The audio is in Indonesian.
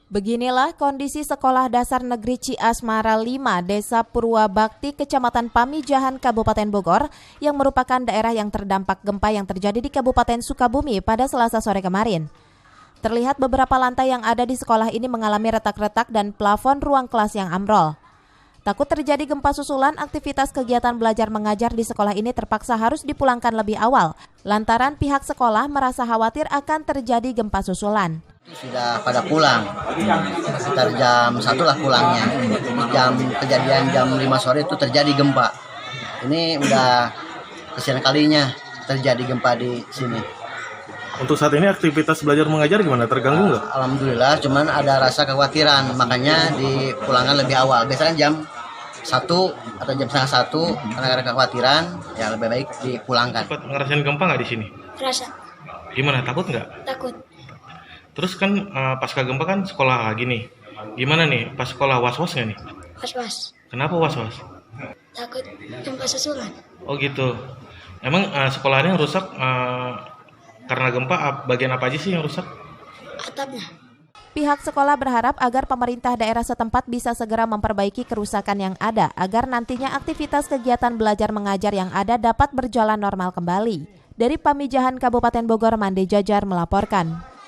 Beginilah kondisi Sekolah Dasar Negeri Ciasmara 5, Desa Purwabakti, Kecamatan Pamijahan, Kabupaten Bogor, yang merupakan daerah yang terdampak gempa yang terjadi di Kabupaten Sukabumi pada Selasa sore kemarin. Terlihat beberapa lantai yang ada di sekolah ini mengalami retak-retak dan plafon ruang kelas yang ambrol. Takut terjadi gempa susulan, aktivitas kegiatan belajar mengajar di sekolah ini terpaksa harus dipulangkan lebih awal, lantaran pihak sekolah merasa khawatir akan terjadi gempa susulan. Sudah pada pulang, sekitar jam 1 lah pulangnya. Kejadian jam 5 sore itu terjadi gempa. Ini udah kesekian kalinya terjadi gempa di sini. Untuk saat ini aktivitas belajar mengajar gimana? Terganggu nggak? Alhamdulillah, cuman ada rasa kekhawatiran, makanya dipulangkan lebih awal. Biasanya jam 1 atau jam setengah 1, karena ada kekhawatiran, ya lebih baik dipulangkan. Sempat ngerasain gempa nggak di sini? Rasa Gimana? Takut nggak? takut. Terus kan pasca gempa kan sekolah lagi nih. Gimana nih? Pas sekolah was-was nggak nih? Was-was. Kenapa was-was? Takut gempa susulan. Oh gitu. Emang sekolahnya rusak karena gempa, bagian apa aja sih yang rusak? Atapnya. Pihak sekolah berharap agar pemerintah daerah setempat bisa segera memperbaiki kerusakan yang ada agar nantinya aktivitas kegiatan belajar mengajar yang ada dapat berjalan normal kembali. Dari Pamijahan, Kabupaten Bogor, Mande Jajar melaporkan.